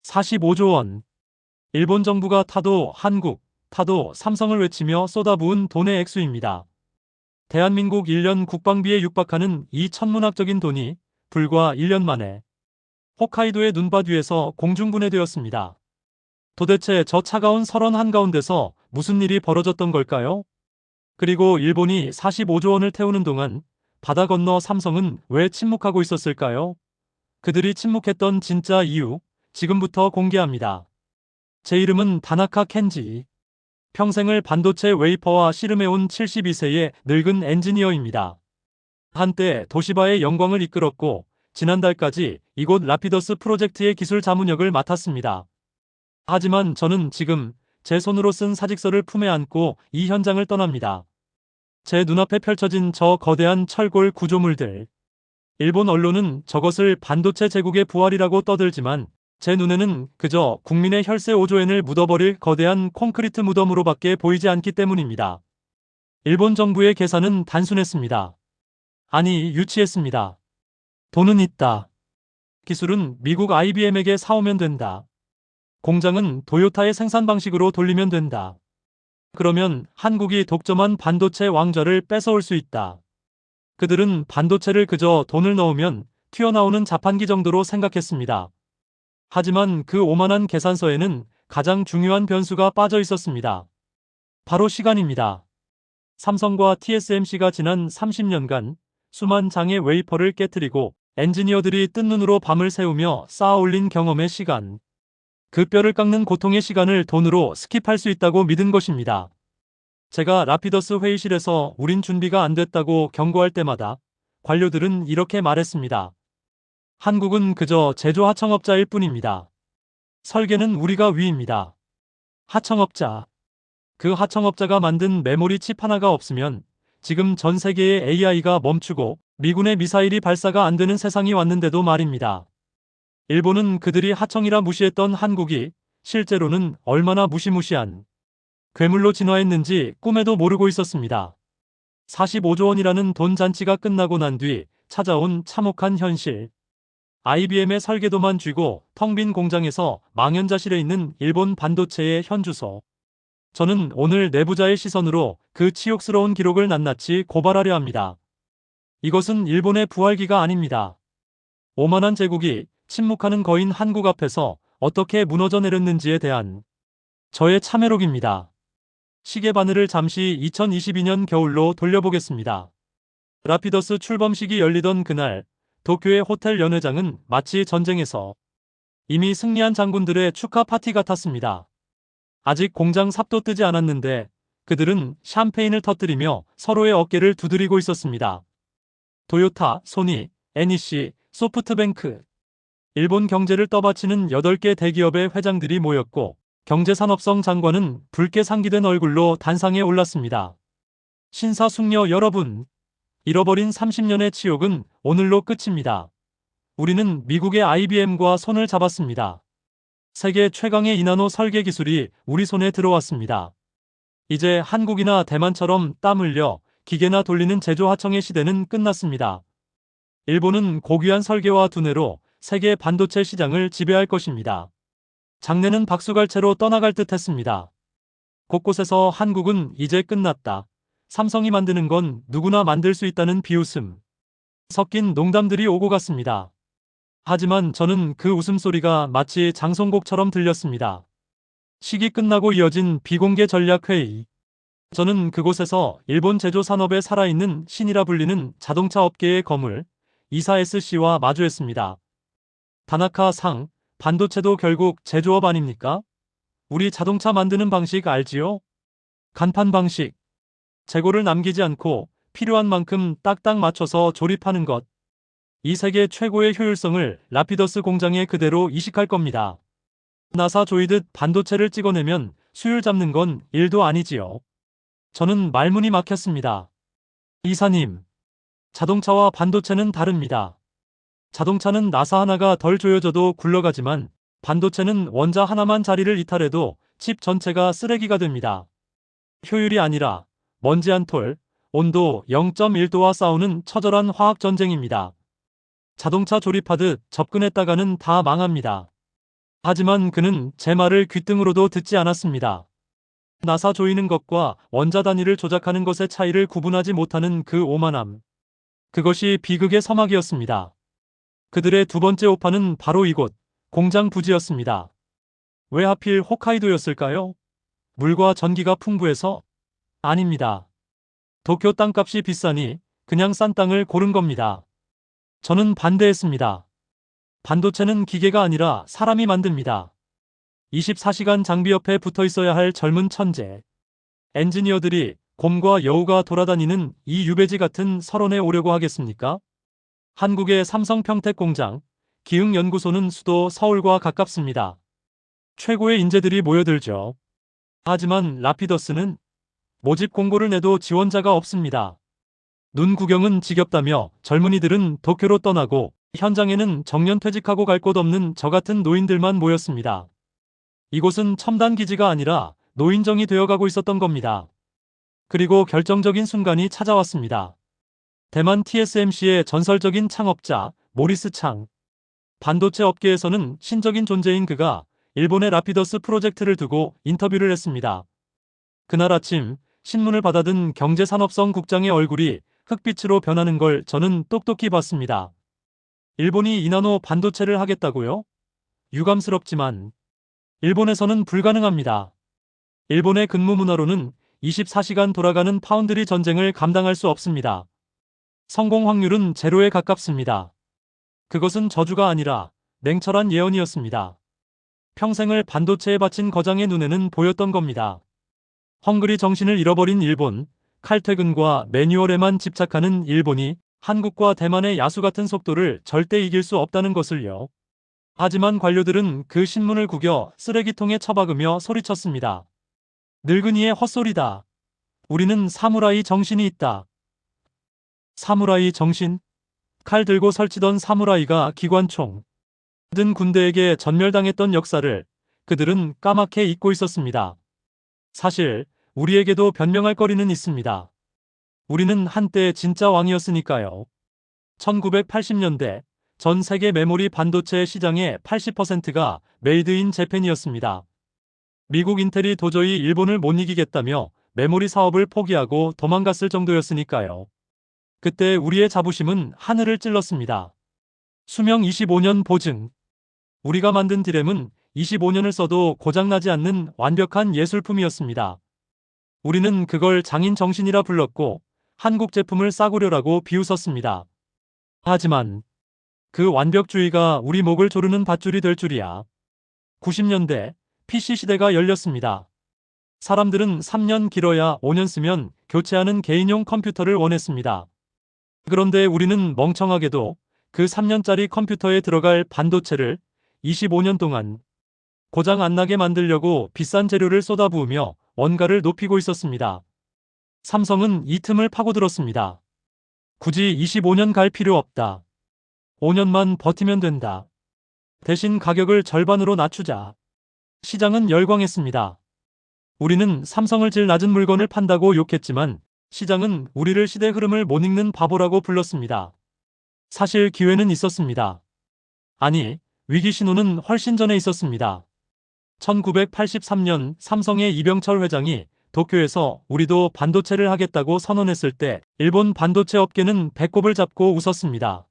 45조 원. 일본 정부가 타도 한국, 타도 삼성을 외치며 쏟아부은 돈의 액수입니다. 대한민국 1년 국방비에 육박하는 이 천문학적인 돈이 불과 1년 만에 홋카이도의 눈밭 위에서 공중분해되었습니다. 도대체 저 차가운 설원 한가운데서 무슨 일이 벌어졌던 걸까요? 그리고 일본이 45조 원을 태우는 동안 바다 건너 삼성은 왜 침묵하고 있었을까요? 그들이 침묵했던 진짜 이유, 지금부터 공개합니다. 제 이름은 다나카 켄지. 평생을 반도체 웨이퍼와 씨름해온 72세의 늙은 엔지니어입니다. 한때 도시바의 영광을 이끌었고 지난달까지 이곳 라피더스 프로젝트의 기술 자문역을 맡았습니다. 하지만 저는 지금 제 손으로 쓴 사직서를 품에 안고 이 현장을 떠납니다. 제 눈앞에 펼쳐진 저 거대한 철골 구조물들. 일본 언론은 저것을 반도체 제국의 부활이라고 떠들지만 제 눈에는 그저 국민의 혈세 5조엔을 묻어버릴 거대한 콘크리트 무덤으로밖에 보이지 않기 때문입니다. 일본 정부의 계산은 단순했습니다. 아니, 유치했습니다. 돈은 있다. 기술은 미국 IBM에게 사오면 된다. 공장은 도요타의 생산 방식으로 돌리면 된다. 그러면 한국이 독점한 반도체 왕좌를 뺏어올 수 있다. 그들은 반도체를 그저 돈을 넣으면 튀어나오는 자판기 정도로 생각했습니다. 하지만 그 오만한 계산서에는 가장 중요한 변수가 빠져 있었습니다. 바로 시간입니다. 삼성과 TSMC가 지난 30년간 수만 장의 웨이퍼를 깨뜨리고 엔지니어들이 뜬 눈으로 밤을 새우며 쌓아 올린 경험의 시간. 그 뼈를 깎는 고통의 시간을 돈으로 스킵할 수 있다고 믿은 것입니다. 제가 라피더스 회의실에서 우린 준비가 안 됐다고 경고할 때마다 관료들은 이렇게 말했습니다. 한국은 그저 제조 하청업자일 뿐입니다. 설계는 우리가 위입니다. 하청업자. 그 하청업자가 만든 메모리 칩 하나가 없으면 지금 전 세계의 AI가 멈추고 미군의 미사일이 발사가 안 되는 세상이 왔는데도 말입니다. 일본은 그들이 하청이라 무시했던 한국이 실제로는 얼마나 무시무시한 괴물로 진화했는지 꿈에도 모르고 있었습니다. 45조 원이라는 돈 잔치가 끝나고 난 뒤 찾아온 참혹한 현실. IBM의 설계도만 쥐고 텅 빈 공장에서 망연자실해 있는 일본 반도체의 현주소. 저는 오늘 내부자의 시선으로 그 치욕스러운 기록을 낱낱이 고발하려 합니다. 이것은 일본의 부활기가 아닙니다. 오만한 제국이 침묵하는 거인 한국 앞에서 어떻게 무너져 내렸는지에 대한 저의 참회록입니다. 시계 바늘을 잠시 2022년 겨울로 돌려보겠습니다. 라피더스 출범식이 열리던 그날 도쿄의 호텔 연회장은 마치 전쟁에서 이미 승리한 장군들의 축하 파티 같았습니다. 아직 공장 삽도 뜨지 않았는데 그들은 샴페인을 터뜨리며 서로의 어깨를 두드리고 있었습니다. 도요타, 소니, NEC, 소프트뱅크. 일본 경제를 떠받치는 8개 대기업의 회장들이 모였고 경제산업성 장관은 붉게 상기된 얼굴로 단상에 올랐습니다. 신사숙녀 여러분, 잃어버린 30년의 치욕은 오늘로 끝입니다. 우리는 미국의 IBM과 손을 잡았습니다. 세계 최강의 이나노 설계 기술이 우리 손에 들어왔습니다. 이제 한국이나 대만처럼 땀 흘려 기계나 돌리는 제조 하청의 시대는 끝났습니다. 일본은 고귀한 설계와 두뇌로 세계 반도체 시장을 지배할 것입니다. 장내는 박수갈채로 떠나갈 듯 했습니다. 곳곳에서 한국은 이제 끝났다. 삼성이 만드는 건 누구나 만들 수 있다는 비웃음. 섞인 농담들이 오고 갔습니다. 하지만 저는 그 웃음소리가 마치 장송곡처럼 들렸습니다. 식이 끝나고 이어진 비공개 전략회의. 저는 그곳에서 일본 제조 산업에 살아있는 신이라 불리는 자동차 업계의 거물 이사 SC와 마주했습니다. 다나카 상, 반도체도 결국 제조업 아닙니까? 우리 자동차 만드는 방식 알지요? 간판 방식. 재고를 남기지 않고 필요한 만큼 딱딱 맞춰서 조립하는 것. 이 세계 최고의 효율성을 라피더스 공장에 그대로 이식할 겁니다. 나사 조이듯 반도체를 찍어내면 수율 잡는 건 일도 아니지요. 저는 말문이 막혔습니다. 이사님, 자동차와 반도체는 다릅니다. 자동차는 나사 하나가 덜 조여져도 굴러가지만 반도체는 원자 하나만 자리를 이탈해도 칩 전체가 쓰레기가 됩니다. 효율이 아니라 먼지 한 톨, 온도 0.1도와 싸우는 처절한 화학 전쟁입니다. 자동차 조립하듯 접근했다가는 다 망합니다. 하지만 그는 제 말을 귓등으로도 듣지 않았습니다. 나사 조이는 것과 원자 단위를 조작하는 것의 차이를 구분하지 못하는 그 오만함. 그것이 비극의 서막이었습니다. 그들의 두 번째 오판은 바로 이곳, 공장 부지였습니다. 왜 하필 홋카이도였을까요? 물과 전기가 풍부해서? 아닙니다. 도쿄 땅값이 비싸니 그냥 싼 땅을 고른 겁니다. 저는 반대했습니다. 반도체는 기계가 아니라 사람이 만듭니다. 24시간 장비 옆에 붙어 있어야 할 젊은 천재. 엔지니어들이 곰과 여우가 돌아다니는 이 유배지 같은 설원에 오려고 하겠습니까? 한국의 삼성 평택 공장, 기흥연구소는 수도 서울과 가깝습니다. 최고의 인재들이 모여들죠. 하지만 라피더스는 모집 공고를 내도 지원자가 없습니다. 눈 구경은 지겹다며 젊은이들은 도쿄로 떠나고 현장에는 정년퇴직하고 갈 곳 없는 저 같은 노인들만 모였습니다. 이곳은 첨단 기지가 아니라 노인정이 되어가고 있었던 겁니다. 그리고 결정적인 순간이 찾아왔습니다. 대만 TSMC의 전설적인 창업자 모리스 창. 반도체 업계에서는 신적인 존재인 그가 일본의 라피더스 프로젝트를 두고 인터뷰를 했습니다. 그날 아침 신문을 받아든 경제산업성 국장의 얼굴이 흑빛으로 변하는 걸 저는 똑똑히 봤습니다. 일본이 이나노 반도체를 하겠다고요? 유감스럽지만 일본에서는 불가능합니다. 일본의 근무 문화로는 24시간 돌아가는 파운드리 전쟁을 감당할 수 없습니다. 성공 확률은 제로에 가깝습니다. 그것은 저주가 아니라 냉철한 예언이었습니다. 평생을 반도체에 바친 거장의 눈에는 보였던 겁니다. 헝그리 정신을 잃어버린 일본, 칼퇴근과 매뉴얼에만 집착하는 일본이 한국과 대만의 야수 같은 속도를 절대 이길 수 없다는 것을요. 하지만 관료들은 그 신문을 구겨 쓰레기통에 처박으며 소리쳤습니다. 늙은이의 헛소리다. 우리는 사무라이 정신이 있다. 사무라이 정신? 칼 들고 설치던 사무라이가 기관총 든 군대에게 전멸당했던 역사를 그들은 까맣게 잊고 있었습니다. 사실 우리에게도 변명할 거리는 있습니다. 우리는 한때 진짜 왕이었으니까요. 1980년대 전 세계 메모리 반도체 시장의 80%가 메이드 인 재팬이었습니다. 미국 인텔이 도저히 일본을 못 이기겠다며 메모리 사업을 포기하고 도망갔을 정도였으니까요. 그때 우리의 자부심은 하늘을 찔렀습니다. 수명 25년 보증. 우리가 만든 디램은 25년을 써도 고장나지 않는 완벽한 예술품이었습니다. 우리는 그걸 장인 정신이라 불렀고 한국 제품을 싸구려라고 비웃었습니다. 하지만 그 완벽주의가 우리 목을 조르는 밧줄이 될 줄이야. 90년대 PC 시대가 열렸습니다. 사람들은 3년 길어야 5년 쓰면 교체하는 개인용 컴퓨터를 원했습니다. 그런데 우리는 멍청하게도 그 3년짜리 컴퓨터에 들어갈 반도체를 25년 동안 고장 안 나게 만들려고 비싼 재료를 쏟아부으며 원가를 높이고 있었습니다. 삼성은 이 틈을 파고들었습니다. 굳이 25년 갈 필요 없다. 5년만 버티면 된다. 대신 가격을 절반으로 낮추자. 시장은 열광했습니다. 우리는 삼성을 질 낮은 물건을 판다고 욕했지만 시장은 우리를 시대 흐름을 못 읽는 바보라고 불렀습니다. 사실 기회는 있었습니다. 아니, 위기 신호는 훨씬 전에 있었습니다. 1983년 삼성의 이병철 회장이 도쿄에서 우리도 반도체를 하겠다고 선언했을 때 일본 반도체 업계는 배꼽을 잡고 웃었습니다.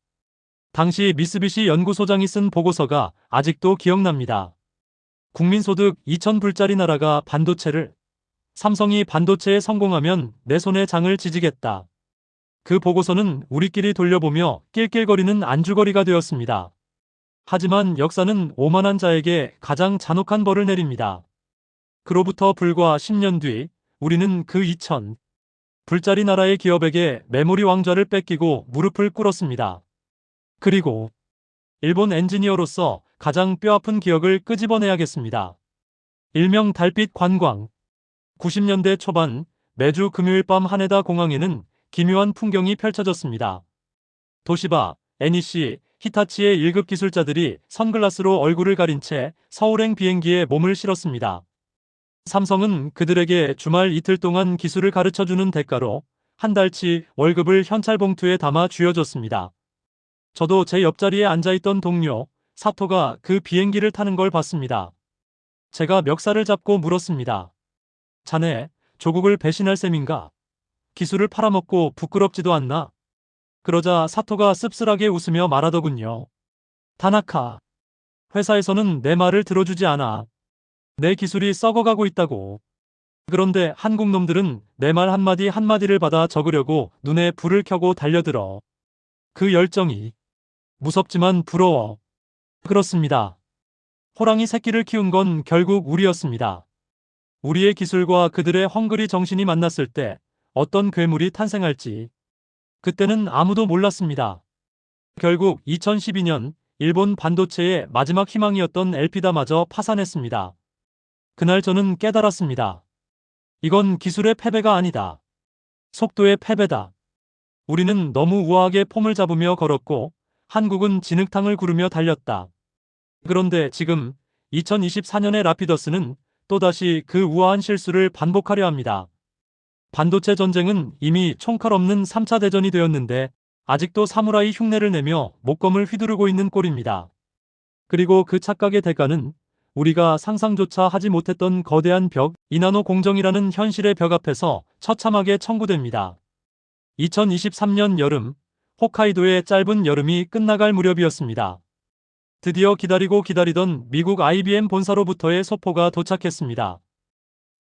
당시 미쓰비시 연구소장이 쓴 보고서가 아직도 기억납니다. 국민소득 2,000불짜리 나라가 반도체를, 삼성이 반도체에 성공하면 내 손에 장을 지지겠다. 그 보고서는 우리끼리 돌려보며 낄낄거리는 안주거리가 되었습니다. 하지만 역사는 오만한 자에게 가장 잔혹한 벌을 내립니다. 그로부터 불과 10년 뒤 우리는 그 2,000불짜리 나라의 기업에게 메모리 왕좌를 뺏기고 무릎을 꿇었습니다. 그리고 일본 엔지니어로서 가장 뼈아픈 기억을 끄집어내야겠습니다. 일명 달빛 관광. 90년대 초반 매주 금요일 밤 하네다 공항에는 기묘한 풍경이 펼쳐졌습니다. 도시바, NEC, 히타치의 1급 기술자들이 선글라스로 얼굴을 가린 채 서울행 비행기에 몸을 실었습니다. 삼성은 그들에게 주말 이틀 동안 기술을 가르쳐주는 대가로 한 달치 월급을 현찰 봉투에 담아 쥐어줬습니다. 저도 제 옆자리에 앉아있던 동료, 사토가 그 비행기를 타는 걸 봤습니다. 제가 멱살을 잡고 물었습니다. 자네, 조국을 배신할 셈인가? 기술을 팔아먹고 부끄럽지도 않나? 그러자 사토가 씁쓸하게 웃으며 말하더군요. 타나카, 회사에서는 내 말을 들어주지 않아. 내 기술이 썩어가고 있다고. 그런데 한국 놈들은 내 말 한마디 한마디를 받아 적으려고 눈에 불을 켜고 달려들어. 그 열정이 무섭지만 부러워. 그렇습니다. 호랑이 새끼를 키운 건 결국 우리였습니다. 우리의 기술과 그들의 헝그리 정신이 만났을 때 어떤 괴물이 탄생할지 그때는 아무도 몰랐습니다. 결국 2012년 일본 반도체의 마지막 희망이었던 엘피다마저 파산했습니다. 그날 저는 깨달았습니다. 이건 기술의 패배가 아니다. 속도의 패배다. 우리는 너무 우아하게 폼을 잡으며 걸었고 한국은 진흙탕을 구르며 달렸다. 그런데 지금 2024년의 라피더스는 또다시 그 우아한 실수를 반복하려 합니다. 반도체 전쟁은 이미 총칼 없는 3차 대전이 되었는데 아직도 사무라이 흉내를 내며 목검을 휘두르고 있는 꼴입니다. 그리고 그 착각의 대가는 우리가 상상조차 하지 못했던 거대한 벽, 이나노 공정이라는 현실의 벽 앞에서 처참하게 청구됩니다. 2023년 여름, 홋카이도의 짧은 여름이 끝나갈 무렵이었습니다. 드디어 기다리고 기다리던 미국 IBM 본사로부터의 소포가 도착했습니다.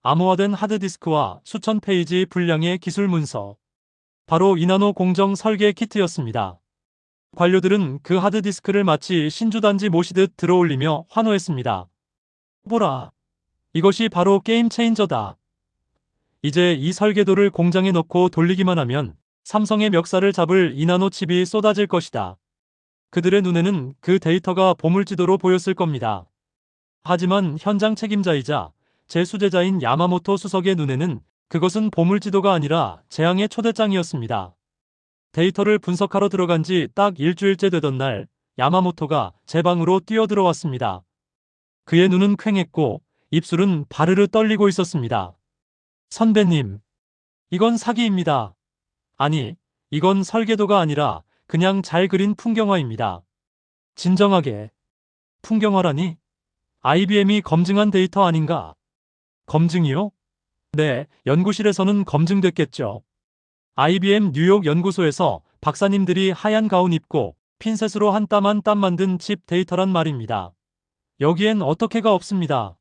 암호화된 하드디스크와 수천 페이지 분량의 기술 문서. 바로 이나노 공정 설계 키트였습니다. 관료들은 그 하드디스크를 마치 신주단지 모시듯 들어올리며 환호했습니다. 보라, 이것이 바로 게임 체인저다. 이제 이 설계도를 공장에 넣고 돌리기만 하면 삼성의 멱살을 잡을 이나노 칩이 쏟아질 것이다. 그들의 눈에는 그 데이터가 보물지도로 보였을 겁니다. 하지만 현장 책임자이자 제 수제자인 야마모토 수석의 눈에는 그것은 보물지도가 아니라 재앙의 초대장이었습니다. 데이터를 분석하러 들어간 지 딱 일주일째 되던 날, 야마모토가 제 방으로 뛰어들어왔습니다. 그의 눈은 퀭했고 입술은 바르르 떨리고 있었습니다. 선배님, 이건 사기입니다. 아니, 이건 설계도가 아니라 그냥 잘 그린 풍경화입니다. 진정하게. 풍경화라니? IBM이 검증한 데이터 아닌가? 검증이요? 네, 연구실에서는 검증됐겠죠. IBM 뉴욕 연구소에서 박사님들이 하얀 가운 입고 핀셋으로 한 땀 한 땀 만든 칩 데이터란 말입니다. 여기엔 어떻게가 없습니다.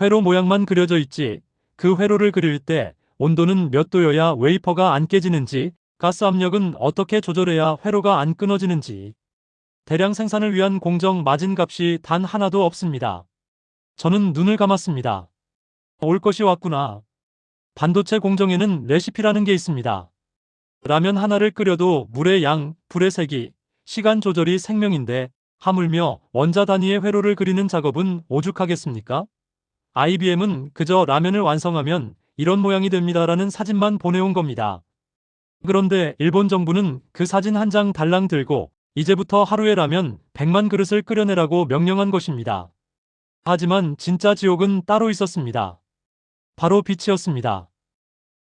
회로 모양만 그려져 있지. 그 회로를 그릴 때 온도는 몇 도여야 웨이퍼가 안 깨지는지, 가스 압력은 어떻게 조절해야 회로가 안 끊어지는지. 대량 생산을 위한 공정 마진 값이 단 하나도 없습니다. 저는 눈을 감았습니다. 올 것이 왔구나. 반도체 공정에는 레시피라는 게 있습니다. 라면 하나를 끓여도 물의 양, 불의 세기, 시간 조절이 생명인데 하물며 원자 단위의 회로를 그리는 작업은 오죽하겠습니까? IBM은 그저 라면을 완성하면 이런 모양이 됩니다라는 사진만 보내온 겁니다. 그런데 일본 정부는 그 사진 한 장 달랑 들고 이제부터 하루에 라면 100만 그릇을 끓여내라고 명령한 것입니다. 하지만 진짜 지옥은 따로 있었습니다. 바로 빛이었습니다.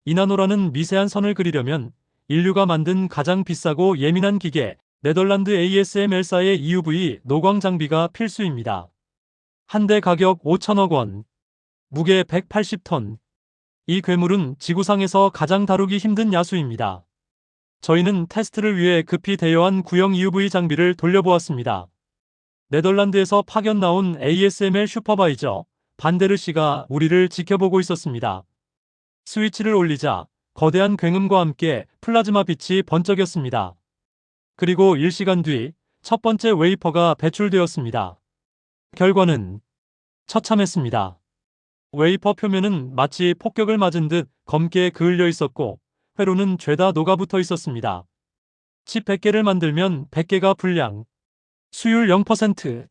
이나노라는 미세한 선을 그리려면 인류가 만든 가장 비싸고 예민한 기계, 네덜란드 ASML사의 EUV 노광 장비가 필수입니다. 한 대 가격 5천억 원, 무게 180톤. 이 괴물은 지구상에서 가장 다루기 힘든 야수입니다. 저희는 테스트를 위해 급히 대여한 구형 EUV 장비를 돌려보았습니다. 네덜란드에서 파견 나온 ASML 슈퍼바이저 반데르 씨가 우리를 지켜보고 있었습니다. 스위치를 올리자 거대한 굉음과 함께 플라즈마 빛이 번쩍였습니다. 그리고 1시간 뒤 첫 번째 웨이퍼가 배출되었습니다. 결과는 처참했습니다. 웨이퍼 표면은 마치 폭격을 맞은 듯 검게 그을려 있었고 회로는 죄다 녹아붙어 있었습니다. 칩 100개를 만들면 100개가 불량. 수율 0%.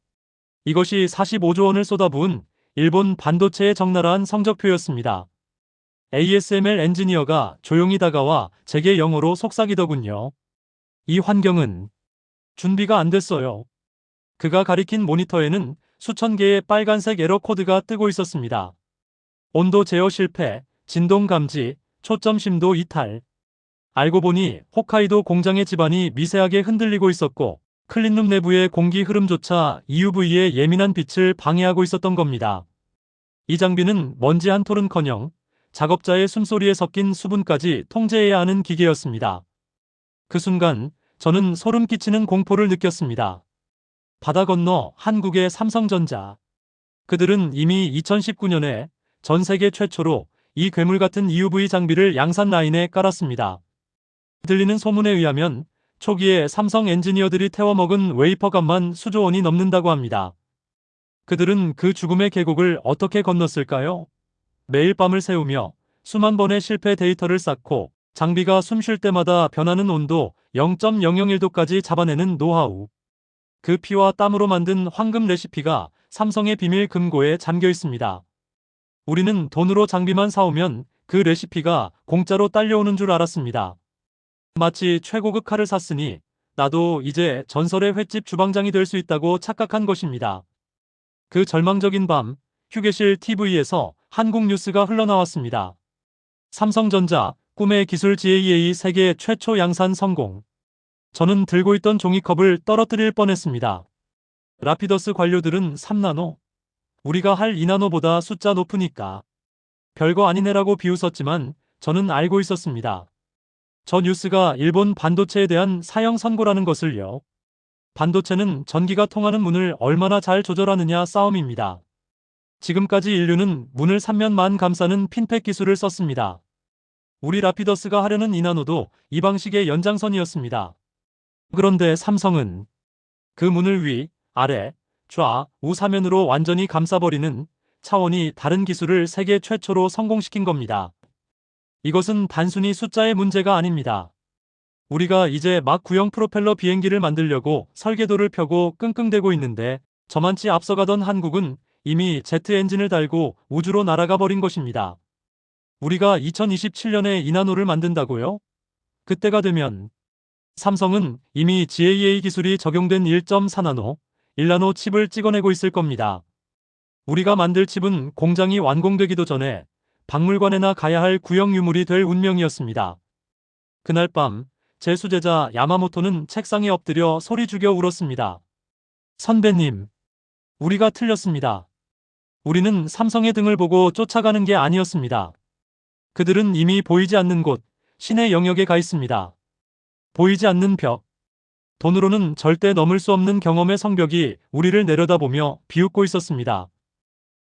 이것이 45조 원을 쏟아부은 일본 반도체의 적나라한 성적표였습니다. ASML 엔지니어가 조용히 다가와 제게 영어로 속삭이더군요. 이 환경은 준비가 안 됐어요. 그가 가리킨 모니터에는 수천 개의 빨간색 에러 코드가 뜨고 있었습니다. 온도 제어 실패, 진동 감지, 초점 심도 이탈. 알고 보니 홋카이도 공장의 지반이 미세하게 흔들리고 있었고 클린룸 내부의 공기 흐름조차 UV의 예민한 빛을 방해하고 있었던 겁니다. 이 장비는 먼지 한 톨은커녕 작업자의 숨소리에 섞인 수분까지 통제해야 하는 기계였습니다. 그 순간 저는 소름 끼치는 공포를 느꼈습니다. 바다 건너 한국의 삼성전자. 그들은 이미 2019년에 전 세계 최초로 이 괴물 같은 EUV 장비를 양산 라인에 깔았습니다. 들리는 소문에 의하면 초기에 삼성 엔지니어들이 태워먹은 웨이퍼 값만 수조 원이 넘는다고 합니다. 그들은 그 죽음의 계곡을 어떻게 건넜을까요? 매일 밤을 새우며 수만 번의 실패 데이터를 쌓고 장비가 숨 쉴 때마다 변하는 온도 0.001도까지 잡아내는 노하우. 그 피와 땀으로 만든 황금 레시피가 삼성의 비밀 금고에 잠겨 있습니다. 우리는 돈으로 장비만 사오면 그 레시피가 공짜로 딸려오는 줄 알았습니다. 마치 최고급 칼을 샀으니 나도 이제 전설의 횟집 주방장이 될 수 있다고 착각한 것입니다. 그 절망적인 밤, 휴게실 TV에서 한국 뉴스가 흘러나왔습니다. 삼성전자, 꿈의 기술 GAA 세계 최초 양산 성공. 저는 들고 있던 종이컵을 떨어뜨릴 뻔했습니다. 라피더스 관료들은 3나노. 우리가 할 2나노보다 숫자 높으니까. 별거 아니네라고 비웃었지만 저는 알고 있었습니다. 저 뉴스가 일본 반도체에 대한 사형 선고라는 것을요. 반도체는 전기가 통하는 문을 얼마나 잘 조절하느냐 싸움입니다. 지금까지 인류는 문을 3면만 감싸는 핀팩 기술을 썼습니다. 우리 라피더스가 하려는 2나노도 이 방식의 연장선이었습니다. 그런데 삼성은 그 문을 위, 아래, 좌, 우 사면으로 완전히 감싸버리는 차원이 다른 기술을 세계 최초로 성공시킨 겁니다. 이것은 단순히 숫자의 문제가 아닙니다. 우리가 이제 막 구형 프로펠러 비행기를 만들려고 설계도를 펴고 끙끙대고 있는데 저만치 앞서가던 한국은 이미 제트 엔진을 달고 우주로 날아가 버린 것입니다. 우리가 2027년에 2나노를 만든다고요? 그때가 되면 삼성은 이미 GAA 기술이 적용된 1.4나노, 1나노 칩을 찍어내고 있을 겁니다. 우리가 만들 칩은 공장이 완공되기도 전에 박물관에나 가야 할 구형 유물이 될 운명이었습니다. 그날 밤, 제 수제자 야마모토는 책상에 엎드려 소리 죽여 울었습니다. 선배님, 우리가 틀렸습니다. 우리는 삼성의 등을 보고 쫓아가는 게 아니었습니다. 그들은 이미 보이지 않는 곳, 신의 영역에 가 있습니다. 보이지 않는 벽. 돈으로는 절대 넘을 수 없는 경험의 성벽이 우리를 내려다보며 비웃고 있었습니다.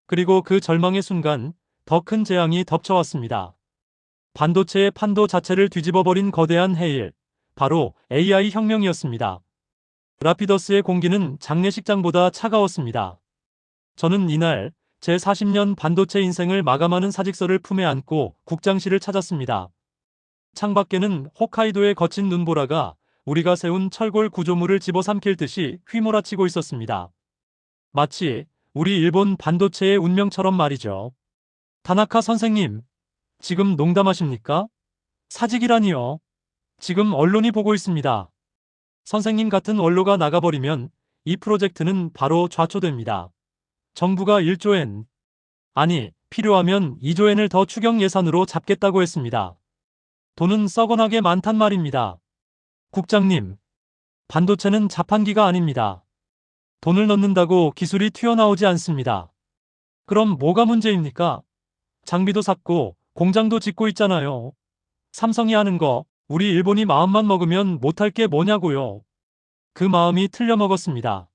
그리고 그 절망의 순간, 더 큰 재앙이 덮쳐왔습니다. 반도체의 판도 자체를 뒤집어버린 거대한 해일, 바로 AI 혁명이었습니다. 라피더스의 공기는 장례식장보다 차가웠습니다. 저는 이날 제 40년 반도체 인생을 마감하는 사직서를 품에 안고 국장실을 찾았습니다. 창밖에는 홋카이도의 거친 눈보라가 우리가 세운 철골 구조물을 집어삼킬 듯이 휘몰아치고 있었습니다. 마치 우리 일본 반도체의 운명처럼 말이죠. 타나카 선생님, 지금 농담하십니까? 사직이라니요. 지금 언론이 보고 있습니다. 선생님 같은 원로가 나가버리면 이 프로젝트는 바로 좌초됩니다. 정부가 1조엔, 아니 필요하면 2조엔을 더 추경 예산으로 잡겠다고 했습니다. 돈은 썩어나게 많단 말입니다. 국장님, 반도체는 자판기가 아닙니다. 돈을 넣는다고 기술이 튀어나오지 않습니다. 그럼 뭐가 문제입니까? 장비도 샀고 공장도 짓고 있잖아요. 삼성이 하는 거 우리 일본이 마음만 먹으면 못할 게 뭐냐고요. 그 마음이 틀려먹었습니다.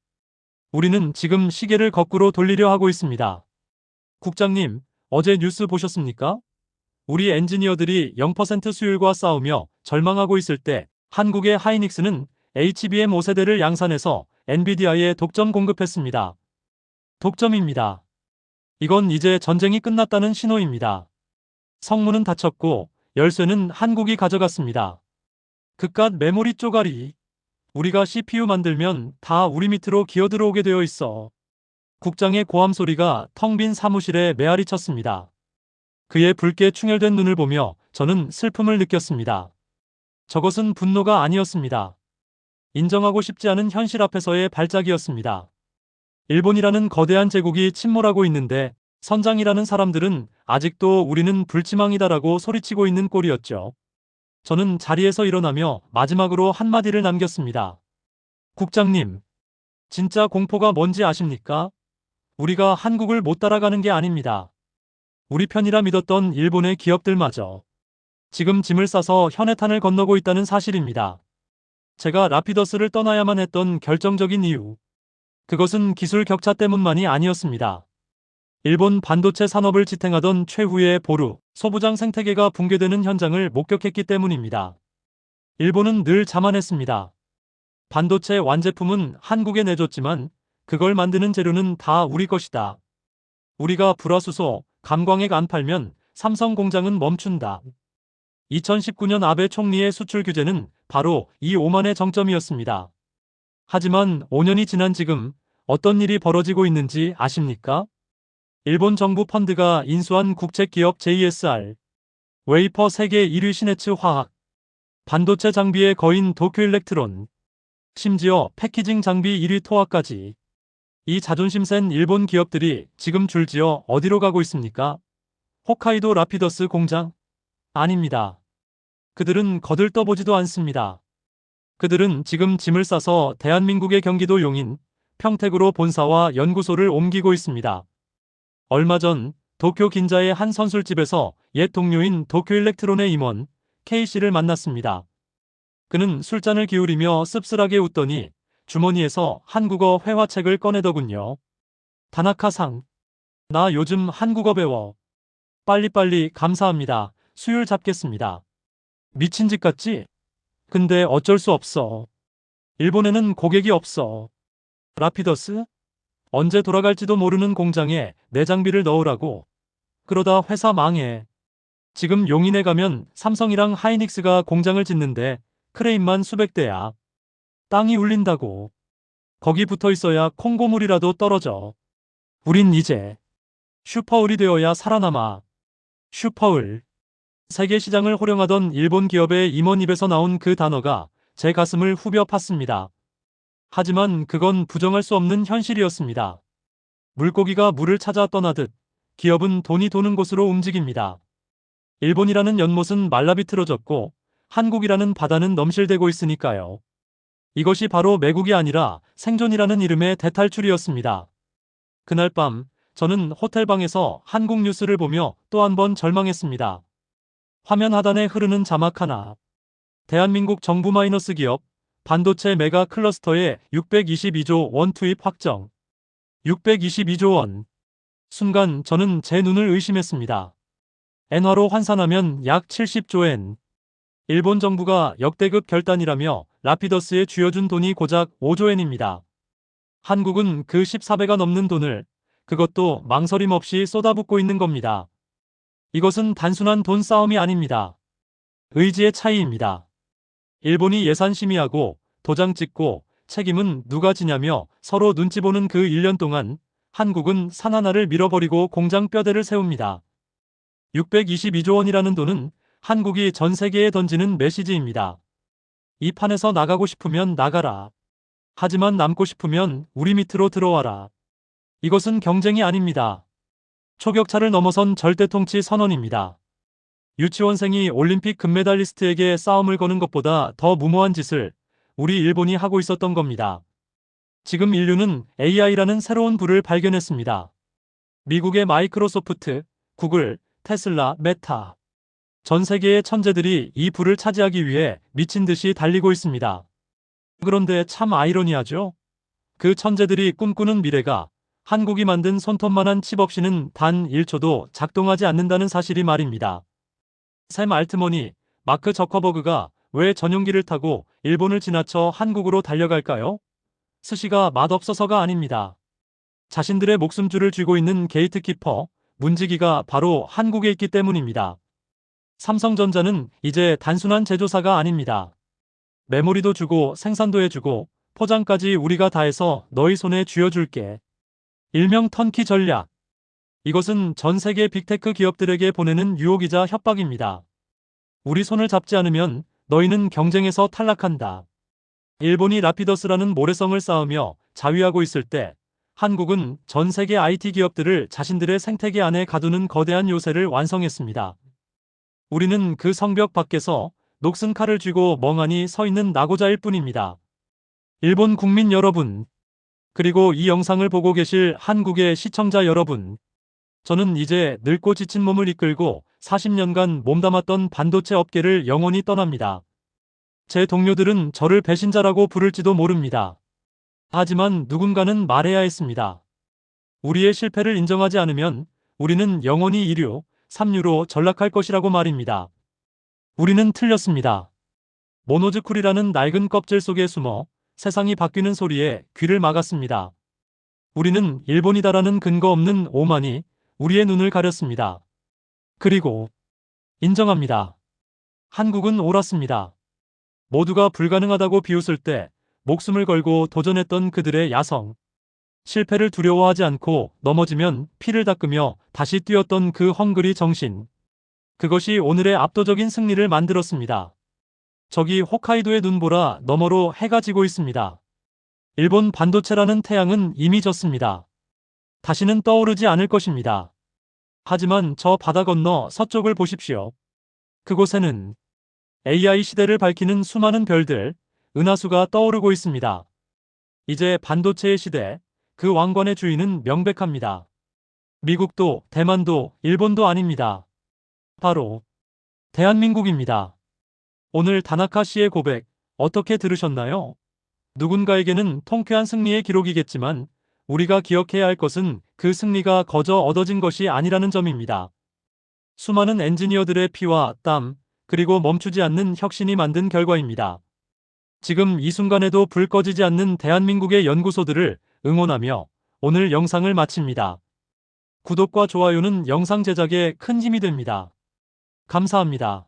우리는 지금 시계를 거꾸로 돌리려 하고 있습니다. 국장님, 어제 뉴스 보셨습니까? 우리 엔지니어들이 0% 수율과 싸우며 절망하고 있을 때 한국의 하이닉스는 HBM 5세대를 양산해서 엔비디아에 독점 공급했습니다. 독점입니다. 이건 이제 전쟁이 끝났다는 신호입니다. 성문은 닫혔고 열쇠는 한국이 가져갔습니다. 그깟 메모리 쪼가리. 우리가 CPU 만들면 다 우리 밑으로 기어들어오게 되어 있어. 국장의 고함 소리가 텅 빈 사무실에 메아리 쳤습니다. 그의 붉게 충혈된 눈을 보며 저는 슬픔을 느꼈습니다. 저것은 분노가 아니었습니다. 인정하고 싶지 않은 현실 앞에서의 발작이었습니다. 일본이라는 거대한 제국이 침몰하고 있는데 선장이라는 사람들은 아직도 우리는 불치망이다라고 소리치고 있는 꼴이었죠. 저는 자리에서 일어나며 마지막으로 한마디를 남겼습니다. 국장님, 진짜 공포가 뭔지 아십니까? 우리가 한국을 못 따라가는 게 아닙니다. 우리 편이라 믿었던 일본의 기업들마저 지금 짐을 싸서 현해탄을 건너고 있다는 사실입니다. 제가 라피더스를 떠나야만 했던 결정적인 이유, 그것은 기술 격차 때문만이 아니었습니다. 일본 반도체 산업을 지탱하던 최후의 보루, 소부장 생태계가 붕괴되는 현장을 목격했기 때문입니다. 일본은 늘 자만했습니다. 반도체 완제품은 한국에 내줬지만 그걸 만드는 재료는 다 우리 것이다. 우리가 불화수소, 감광액 안 팔면 삼성 공장은 멈춘다. 2019년 아베 총리의 수출 규제는 바로 이 오만의 정점이었습니다. 하지만 5년이 지난 지금 어떤 일이 벌어지고 있는지 아십니까? 일본 정부 펀드가 인수한 국책기업 JSR, 웨이퍼 세계 1위 시네츠 화학, 반도체 장비의 거인 도쿄일렉트론, 심지어 패키징 장비 1위 토화까지. 이 자존심 센 일본 기업들이 지금 줄지어 어디로 가고 있습니까? 홋카이도 라피더스 공장? 아닙니다. 그들은 거들떠보지도 않습니다. 그들은 지금 짐을 싸서 대한민국의 경기도 용인, 평택으로 본사와 연구소를 옮기고 있습니다. 얼마 전 도쿄 긴자의 한 선술집에서 옛 동료인 도쿄일렉트론의 임원 K씨를 만났습니다. 그는 술잔을 기울이며 씁쓸하게 웃더니 주머니에서 한국어 회화책을 꺼내더군요. 다나카-상, 나 요즘 한국어 배워. 빨리빨리 감사합니다. 수율 잡겠습니다. 미친 짓 같지? 근데 어쩔 수 없어. 일본에는 고객이 없어. 라피더스? 언제 돌아갈지도 모르는 공장에 내 장비를 넣으라고. 그러다 회사 망해. 지금 용인에 가면 삼성이랑 하이닉스가 공장을 짓는데 크레인만 수백 대야. 땅이 울린다고. 거기 붙어 있어야 콩고물이라도 떨어져. 우린 이제 슈퍼을이 되어야 살아남아. 슈퍼을. 세계 시장을 호령하던 일본 기업의 임원 입에서 나온 그 단어가 제 가슴을 후벼 팠습니다. 하지만 그건 부정할 수 없는 현실이었습니다. 물고기가 물을 찾아 떠나듯 기업은 돈이 도는 곳으로 움직입니다. 일본이라는 연못은 말라비틀어졌고 한국이라는 바다는 넘실대고 있으니까요. 이것이 바로 매국이 아니라 생존이라는 이름의 대탈출이었습니다. 그날 밤 저는 호텔방에서 한국 뉴스를 보며 또 한 번 절망했습니다. 화면 하단에 흐르는 자막 하나. 대한민국 정부 마이너스 기업 반도체 메가 클러스터에 622조 원 투입 확정. 622조 원. 순간 저는 제 눈을 의심했습니다. 엔화로 환산하면 약 70조 엔. 일본 정부가 역대급 결단이라며 라피더스에 쥐어준 돈이 고작 5조 엔입니다. 한국은 그 14배가 넘는 돈을 그것도 망설임 없이 쏟아붓고 있는 겁니다. 이것은 단순한 돈 싸움이 아닙니다. 의지의 차이입니다. 일본이 예산 심의하고 도장 찍고 책임은 누가 지냐며 서로 눈치 보는 그 1년 동안 한국은 산 하나를 밀어버리고 공장 뼈대를 세웁니다. 622조 원이라는 돈은 한국이 전 세계에 던지는 메시지입니다. 이 판에서 나가고 싶으면 나가라. 하지만 남고 싶으면 우리 밑으로 들어와라. 이것은 경쟁이 아닙니다. 초격차를 넘어선 절대통치 선언입니다. 유치원생이 올림픽 금메달리스트에게 싸움을 거는 것보다 더 무모한 짓을 우리 일본이 하고 있었던 겁니다. 지금 인류는 AI라는 새로운 불을 발견했습니다. 미국의 마이크로소프트, 구글, 테슬라, 메타. 전 세계의 천재들이 이 불을 차지하기 위해 미친 듯이 달리고 있습니다. 그런데 참 아이러니하죠? 그 천재들이 꿈꾸는 미래가 한국이 만든 손톱만한 칩 없이는 단 1초도 작동하지 않는다는 사실이 말입니다. 샘 알트머니, 마크 저커버그가 왜 전용기를 타고 일본을 지나쳐 한국으로 달려갈까요? 스시가 맛없어서가 아닙니다. 자신들의 목숨줄을 쥐고 있는 게이트키퍼, 문지기가 바로 한국에 있기 때문입니다. 삼성전자는 이제 단순한 제조사가 아닙니다. 메모리도 주고 생산도 해주고 포장까지 우리가 다 해서 너희 손에 쥐어줄게. 일명 턴키 전략. 이것은 전 세계 빅테크 기업들에게 보내는 유혹이자 협박입니다. 우리 손을 잡지 않으면 너희는 경쟁에서 탈락한다. 일본이 라피더스라는 모래성을 쌓으며 자위하고 있을 때 한국은 전 세계 IT 기업들을 자신들의 생태계 안에 가두는 거대한 요새를 완성했습니다. 우리는 그 성벽 밖에서 녹슨 칼을 쥐고 멍하니 서 있는 낙오자일 뿐입니다. 일본 국민 여러분, 그리고 이 영상을 보고 계실 한국의 시청자 여러분, 저는 이제 늙고 지친 몸을 이끌고 40년간 몸담았던 반도체 업계를 영원히 떠납니다. 제 동료들은 저를 배신자라고 부를지도 모릅니다. 하지만 누군가는 말해야 했습니다. 우리의 실패를 인정하지 않으면 우리는 영원히 2류, 3류로 전락할 것이라고 말입니다. 우리는 틀렸습니다. 모노즈쿨이라는 낡은 껍질 속에 숨어 세상이 바뀌는 소리에 귀를 막았습니다. 우리는 일본이다라는 근거 없는 오만이 우리의 눈을 가렸습니다. 그리고 인정합니다. 한국은 옳았습니다. 모두가 불가능하다고 비웃을 때 목숨을 걸고 도전했던 그들의 야성, 실패를 두려워하지 않고 넘어지면 피를 닦으며 다시 뛰었던 그 헝그리 정신, 그것이 오늘의 압도적인 승리를 만들었습니다. 저기 홋카이도의 눈보라 너머로 해가 지고 있습니다. 일본 반도체라는 태양은 이미 졌습니다. 다시는 떠오르지 않을 것입니다. 하지만 저 바다 건너 서쪽을 보십시오. 그곳에는 AI 시대를 밝히는 수많은 별들, 은하수가 떠오르고 있습니다. 이제 반도체의 시대, 그 왕관의 주인은 명백합니다. 미국도 대만도 일본도 아닙니다. 바로 대한민국입니다. 오늘 다나카 씨의 고백 어떻게 들으셨나요? 누군가에게는 통쾌한 승리의 기록이겠지만 우리가 기억해야 할 것은 그 승리가 거저 얻어진 것이 아니라는 점입니다. 수많은 엔지니어들의 피와 땀, 그리고 멈추지 않는 혁신이 만든 결과입니다. 지금 이 순간에도 불 꺼지지 않는 대한민국의 연구소들을 응원하며 오늘 영상을 마칩니다. 구독과 좋아요는 영상 제작에 큰 힘이 됩니다. 감사합니다.